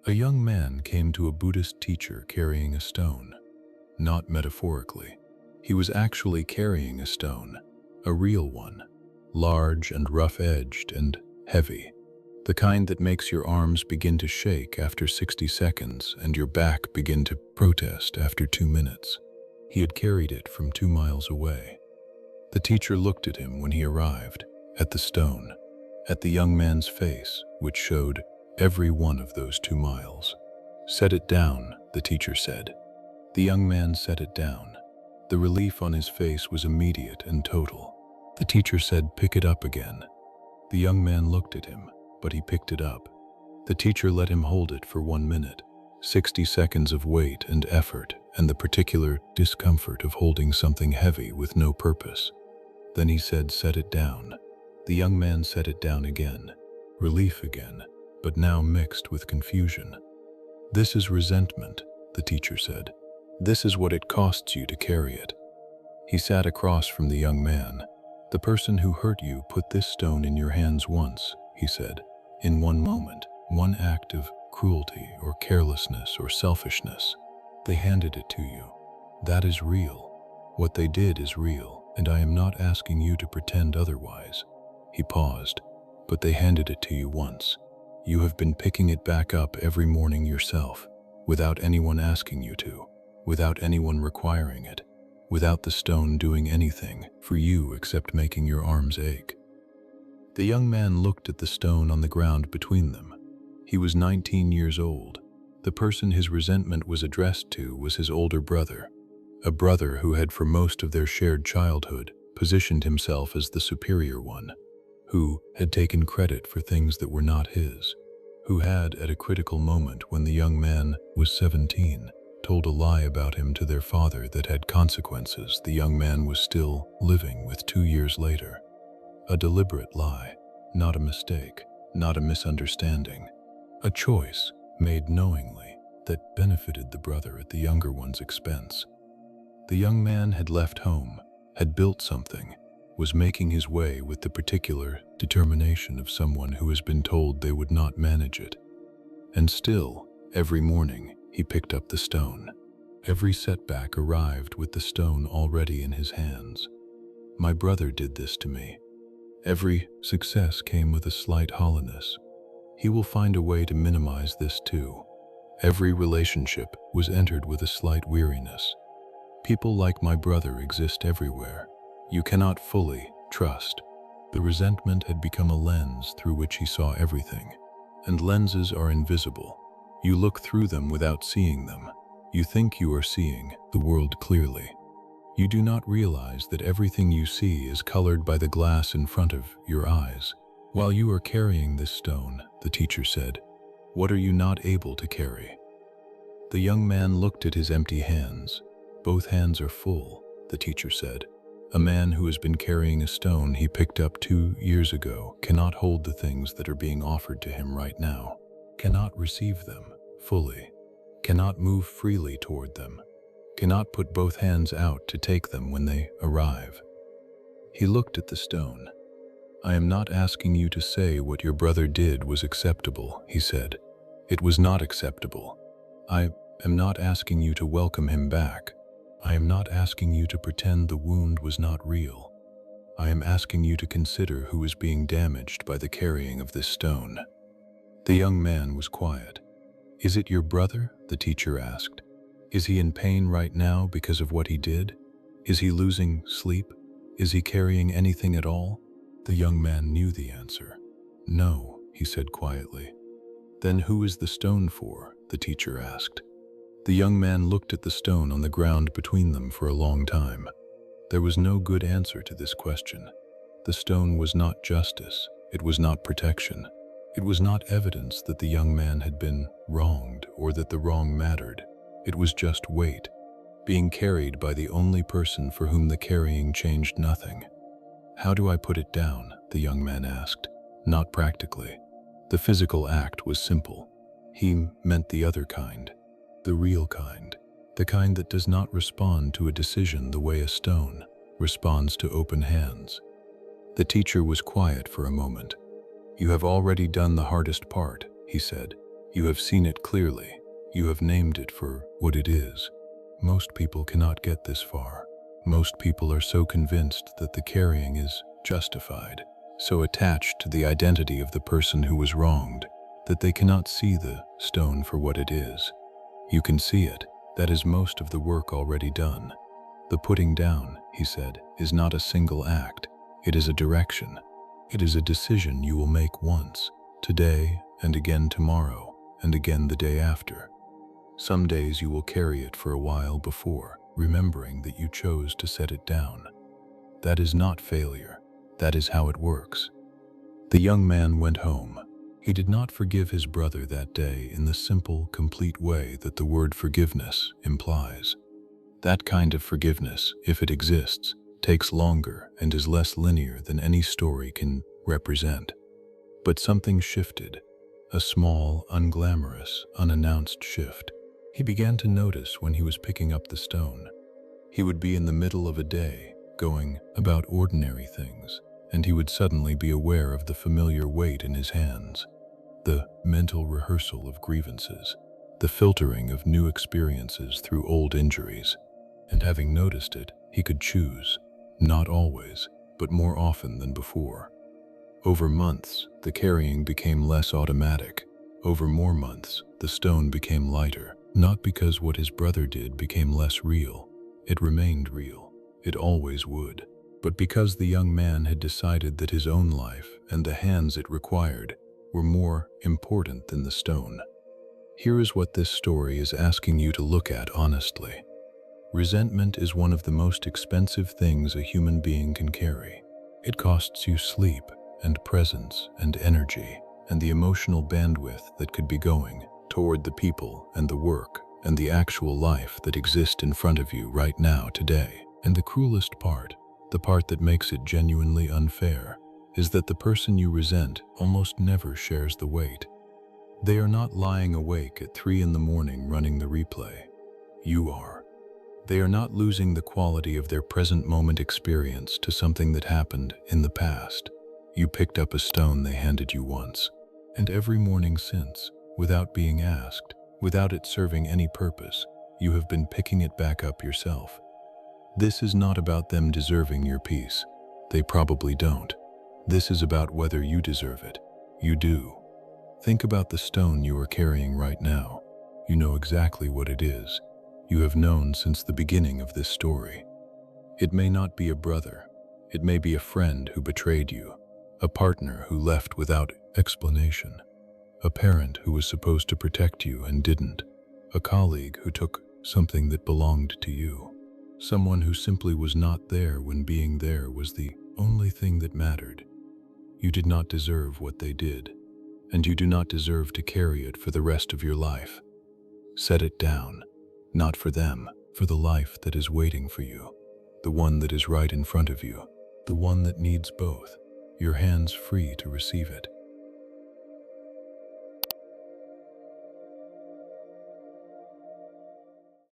A young man came to a Buddhist teacher carrying a stone. Not metaphorically. He was actually carrying a stone, a real one, large and rough-edged and heavy, the kind that makes your arms begin to shake after 60 seconds and your back begin to protest after 2 minutes. He had carried it from 2 miles away. The teacher looked at him when he arrived, at the stone, at the young man's face, which showed every one of those 2 miles. "Set it down," the teacher said. The young man set it down. The relief on his face was immediate and total. The teacher said, "Pick it up again." The young man looked at him, but he picked it up. The teacher let him hold it for 1 minute, 60 seconds of weight and effort, and the particular discomfort of holding something heavy with no purpose. Then he said, "Set it down." The young man set it down again. Relief again, but now mixed with confusion. "This is resentment," the teacher said. "This is what it costs you to carry it." He sat across from the young man. "The person who hurt you put this stone in your hands once," he said, "in one moment, one act of cruelty or carelessness or selfishness. They handed it to you. That is real. What they did is real, and I am not asking you to pretend otherwise." He paused. "But they handed it to you once. You have been picking it back up every morning yourself, without anyone asking you to, without anyone requiring it, without the stone doing anything for you except making your arms ache." The young man looked at the stone on the ground between them. He was 19 years old. The person his resentment was addressed to was his older brother, a brother who had for most of their shared childhood positioned himself as the superior one, who had taken credit for things that were not his, who had, at a critical moment when the young man was 17, told a lie about him to their father that had consequences the young man was still living with 2 years later. A deliberate lie, not a mistake, not a misunderstanding. A choice made knowingly that benefited the brother at the younger one's expense. The young man had left home, had built something, was making his way with the particular determination of someone who has been told they would not manage it. And still, every morning, he picked up the stone. Every setback arrived with the stone already in his hands. "My brother did this to me." Every success came with a slight hollowness. He will find a way to minimize this too. Every relationship was entered with a slight weariness. People like my brother exist everywhere. You cannot fully trust. The resentment had become a lens through which he saw everything. And lenses are invisible. You look through them without seeing them. You think you are seeing the world clearly. You do not realize that everything you see is colored by the glass in front of your eyes. "While you are carrying this stone," the teacher said, "what are you not able to carry?" The young man looked at his empty hands. "Both hands are full," the teacher said. "A man who has been carrying a stone he picked up 2 years ago cannot hold the things that are being offered to him right now, cannot receive them fully, cannot move freely toward them, cannot put both hands out to take them when they arrive." He looked at the stone. "I am not asking you to say what your brother did was acceptable," he said. "It was not acceptable. I am not asking you to welcome him back. I am not asking you to pretend the wound was not real. I am asking you to consider who is being damaged by the carrying of this stone." The young man was quiet. "Is it your brother?" the teacher asked. "Is he in pain right now because of what he did? Is he losing sleep? Is he carrying anything at all?" The young man knew the answer. "No," he said quietly. "Then who is the stone for?" the teacher asked. The young man looked at the stone on the ground between them for a long time. There was no good answer to this question. The stone was not justice. It was not protection. It was not evidence that the young man had been wronged or that the wrong mattered. It was just weight, being carried by the only person for whom the carrying changed nothing. "How do I put it down?" the young man asked. Not practically. The physical act was simple. He meant the other kind. The real kind, the kind that does not respond to a decision the way a stone responds to open hands. The teacher was quiet for a moment. "You have already done the hardest part," he said. You have seen it clearly. You have named it for what it is. Most people cannot get this far. Most people are so convinced that the carrying is justified, so attached to the identity of the person who was wronged, that they cannot see the stone for what it is. You can see it. That is most of the work already done. The putting down, he said, is not a single act. It is a direction. It is a decision you will make once, today, and again tomorrow, and again the day after. Some days you will carry it for a while before, remembering that you chose to set it down. That is not failure. That is how it works. The young man went home. He did not forgive his brother that day in the simple, complete way that the word forgiveness implies. That kind of forgiveness, if it exists, takes longer and is less linear than any story can represent. But something shifted, a small, unglamorous, unannounced shift. He began to notice when he was picking up the stone. He would be in the middle of a day, going about ordinary things, and he would suddenly be aware of the familiar weight in his hands, the mental rehearsal of grievances, the filtering of new experiences through old injuries. And having noticed it, he could choose, not always, but more often than before. Over months, the carrying became less automatic. Over more months, the stone became lighter, not because what his brother did became less real. It remained real. It always would. But because the young man had decided that his own life and the hands it required were more important than the stone. Here is what this story is asking you to look at honestly. Resentment is one of the most expensive things a human being can carry. It costs you sleep and presence and energy and the emotional bandwidth that could be going toward the people and the work and the actual life that exist in front of you right now today. And the cruelest part, the part that makes it genuinely unfair, is that the person you resent almost never shares the weight. They are not lying awake at 3 in the morning running the replay. You are. They are not losing the quality of their present moment experience to something that happened in the past. You picked up a stone they handed you once, and every morning since, without being asked, without it serving any purpose, you have been picking it back up yourself. This is not about them deserving your peace. They probably don't. This is about whether you deserve it. You do. Think about the stone you are carrying right now. You know exactly what it is. You have known since the beginning of this story. It may not be a brother. It may be a friend who betrayed you, a partner who left without explanation, a parent who was supposed to protect you and didn't, a colleague who took something that belonged to you, someone who simply was not there when being there was the only thing that mattered. You did not deserve what they did, and you do not deserve to carry it for the rest of your life. Set it down. Not for them, for the life that is waiting for you, the one that is right in front of you, the one that needs both, your hands free to receive it.